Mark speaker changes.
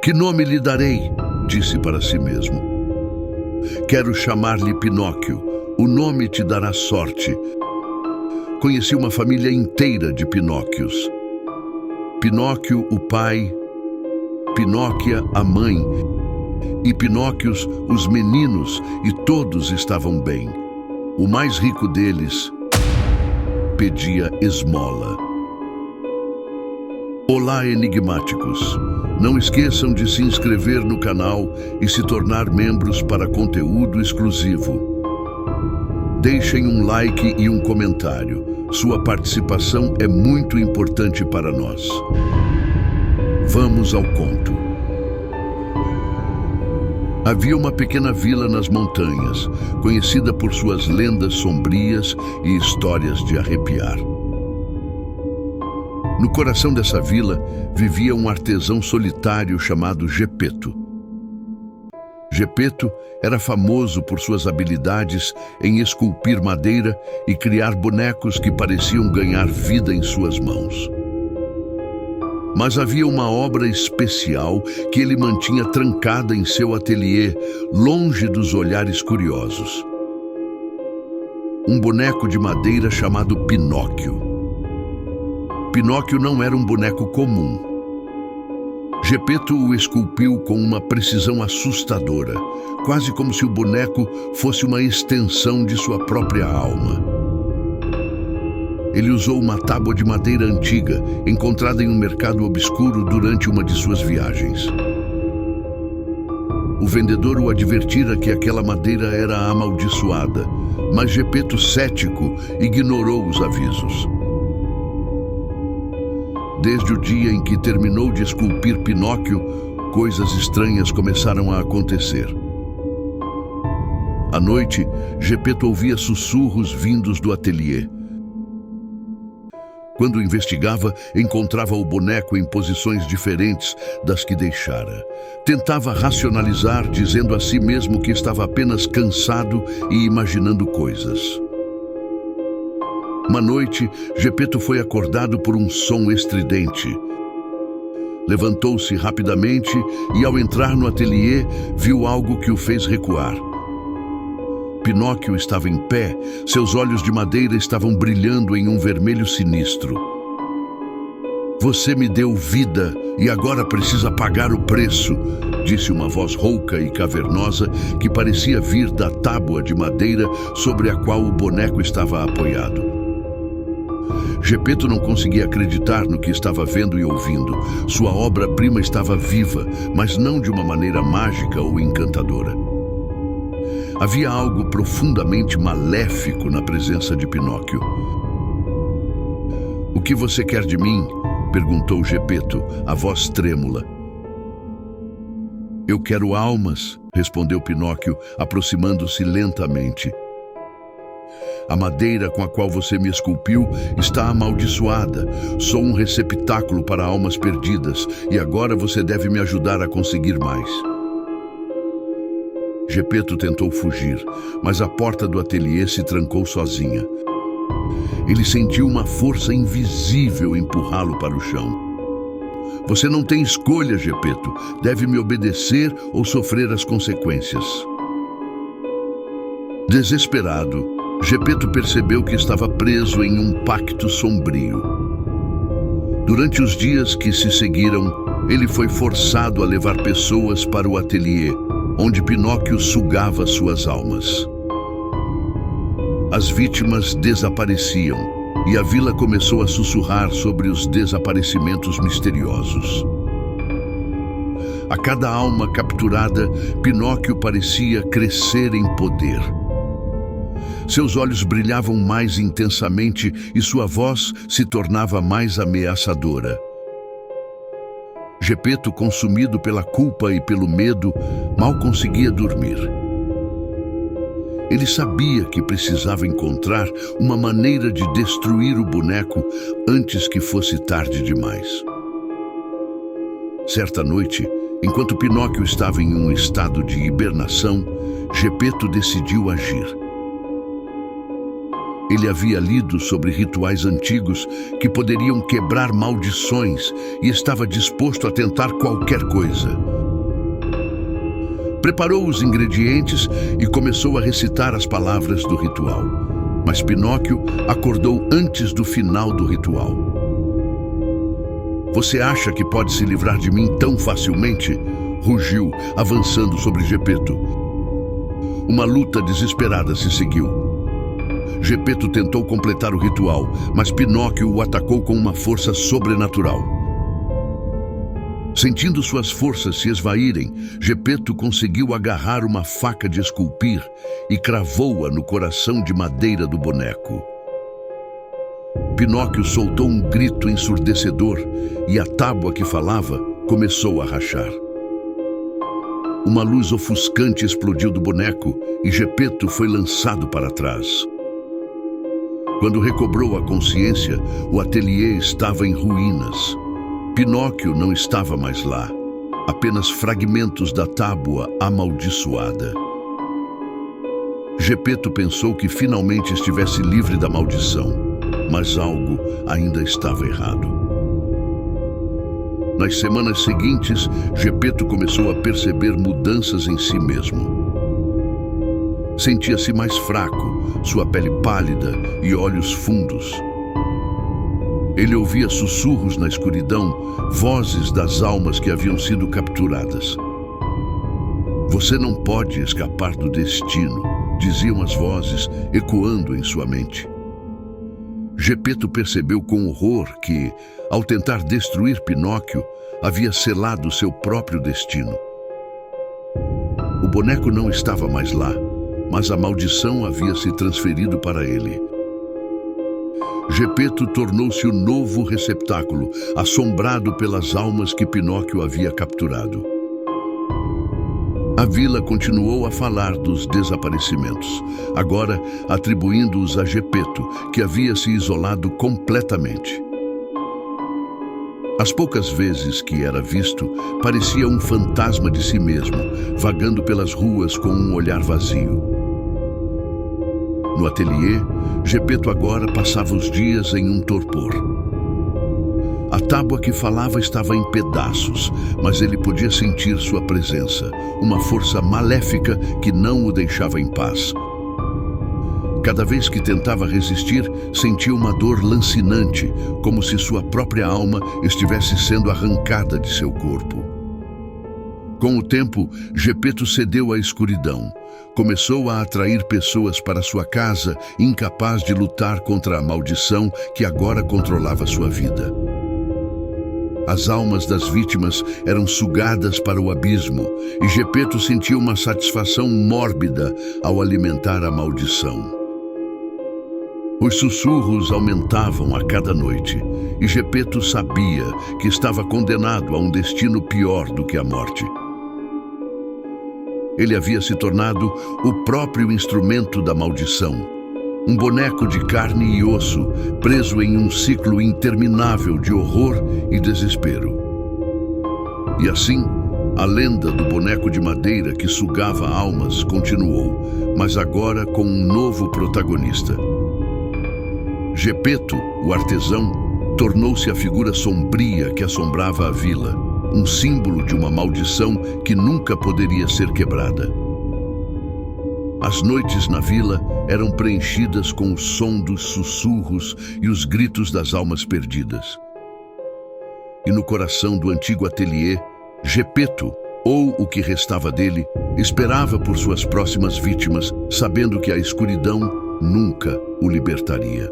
Speaker 1: Que nome lhe darei? Disse para si mesmo. Quero chamar-lhe Pinóquio. O nome te dará sorte. Conheci uma família inteira de Pinóquios. Pinóquio, o pai, Pinóquia, a mãe, e Pinóquios, os meninos, e todos estavam bem. O mais rico deles pedia esmola. Olá, enigmáticos! Não esqueçam de se inscrever no canal e se tornar membros para conteúdo exclusivo. Deixem um like e um comentário. Sua participação é muito importante para nós. Vamos ao conto. Havia uma pequena vila nas montanhas, conhecida por suas lendas sombrias e histórias de arrepiar. No coração dessa vila vivia um artesão solitário chamado Gepeto. Gepeto era famoso por suas habilidades em esculpir madeira e criar bonecos que pareciam ganhar vida em suas mãos. Mas havia uma obra especial que ele mantinha trancada em seu ateliê, longe dos olhares curiosos. Um boneco de madeira chamado Pinóquio. Pinóquio não era um boneco comum. Gepeto o esculpiu com uma precisão assustadora, quase como se o boneco fosse uma extensão de sua própria alma. Ele usou uma tábua de madeira antiga, encontrada em um mercado obscuro durante uma de suas viagens. O vendedor o advertira que aquela madeira era amaldiçoada, mas Gepeto, cético, ignorou os avisos. Desde o dia em que terminou de esculpir Pinóquio, coisas estranhas começaram a acontecer. À noite, Gepeto ouvia sussurros vindos do ateliê. Quando investigava, encontrava o boneco em posições diferentes das que deixara. Tentava racionalizar, dizendo a si mesmo que estava apenas cansado e imaginando coisas. Uma noite, Gepeto foi acordado por um som estridente. Levantou-se rapidamente e, ao entrar no ateliê, viu algo que o fez recuar. Pinóquio estava em pé, seus olhos de madeira estavam brilhando em um vermelho sinistro. Você me deu vida e agora precisa pagar o preço, disse uma voz rouca e cavernosa que parecia vir da tábua de madeira sobre a qual o boneco estava apoiado. Gepeto não conseguia acreditar no que estava vendo e ouvindo. Sua obra-prima estava viva, mas não de uma maneira mágica ou encantadora. Havia algo profundamente maléfico na presença de Pinóquio. O que você quer de mim? Perguntou Gepeto, a voz trêmula. Eu quero almas, respondeu Pinóquio, aproximando-se lentamente. A madeira com a qual você me esculpiu está amaldiçoada. Sou um receptáculo para almas perdidas e agora você deve me ajudar a conseguir mais. Gepeto tentou fugir, mas a porta do ateliê se trancou sozinha. Ele sentiu uma força invisível empurrá-lo para o chão. Você não tem escolha, Gepeto. Deve me obedecer ou sofrer as consequências. Desesperado, Gepeto percebeu que estava preso em um pacto sombrio. Durante os dias que se seguiram, ele foi forçado a levar pessoas para o ateliê, onde Pinóquio sugava suas almas. As vítimas desapareciam e a vila começou a sussurrar sobre os desaparecimentos misteriosos. A cada alma capturada, Pinóquio parecia crescer em poder. Seus olhos brilhavam mais intensamente e sua voz se tornava mais ameaçadora. Gepeto, consumido pela culpa e pelo medo, mal conseguia dormir. Ele sabia que precisava encontrar uma maneira de destruir o boneco antes que fosse tarde demais. Certa noite, enquanto Pinóquio estava em um estado de hibernação, Gepeto decidiu agir. Ele havia lido sobre rituais antigos que poderiam quebrar maldições e estava disposto a tentar qualquer coisa. Preparou os ingredientes e começou a recitar as palavras do ritual. Mas Pinóquio acordou antes do final do ritual. "Você acha que pode se livrar de mim tão facilmente?" rugiu, avançando sobre Gepeto. Uma luta desesperada se seguiu. Gepeto tentou completar o ritual, mas Pinóquio o atacou com uma força sobrenatural. Sentindo suas forças se esvaírem, Gepeto conseguiu agarrar uma faca de esculpir e cravou-a no coração de madeira do boneco. Pinóquio soltou um grito ensurdecedor e a tábua que falava começou a rachar. Uma luz ofuscante explodiu do boneco e Gepeto foi lançado para trás. Quando recobrou a consciência, o ateliê estava em ruínas. Pinóquio não estava mais lá, apenas fragmentos da tábua amaldiçoada. Gepeto pensou que finalmente estivesse livre da maldição, mas algo ainda estava errado. Nas semanas seguintes, Gepeto começou a perceber mudanças em si mesmo. Sentia-se mais fraco, sua pele pálida e olhos fundos. Ele ouvia sussurros na escuridão, vozes das almas que haviam sido capturadas. "Você não pode escapar do destino", diziam as vozes, ecoando em sua mente. Gepeto percebeu com horror que, ao tentar destruir Pinóquio, havia selado seu próprio destino. O boneco não estava mais lá, mas a maldição havia se transferido para ele. Gepeto tornou-se o novo receptáculo, assombrado pelas almas que Pinóquio havia capturado. A vila continuou a falar dos desaparecimentos, agora atribuindo-os a Gepeto, que havia se isolado completamente. As poucas vezes que era visto, parecia um fantasma de si mesmo, vagando pelas ruas com um olhar vazio. No ateliê, Gepeto agora passava os dias em um torpor. A tábua que falava estava em pedaços, mas ele podia sentir sua presença, uma força maléfica que não o deixava em paz. Cada vez que tentava resistir, sentia uma dor lancinante, como se sua própria alma estivesse sendo arrancada de seu corpo. Com o tempo, Gepeto cedeu à escuridão. Começou a atrair pessoas para sua casa, incapaz de lutar contra a maldição que agora controlava sua vida. As almas das vítimas eram sugadas para o abismo, e Gepeto sentia uma satisfação mórbida ao alimentar a maldição. Os sussurros aumentavam a cada noite, e Gepeto sabia que estava condenado a um destino pior do que a morte. Ele havia se tornado o próprio instrumento da maldição, um boneco de carne e osso, preso em um ciclo interminável de horror e desespero. E assim, a lenda do boneco de madeira que sugava almas continuou, mas agora com um novo protagonista. Gepeto, o artesão, tornou-se a figura sombria que assombrava a vila, um símbolo de uma maldição que nunca poderia ser quebrada. As noites na vila eram preenchidas com o som dos sussurros e os gritos das almas perdidas. E no coração do antigo ateliê, Gepeto, ou o que restava dele, esperava por suas próximas vítimas, sabendo que a escuridão nunca o libertaria.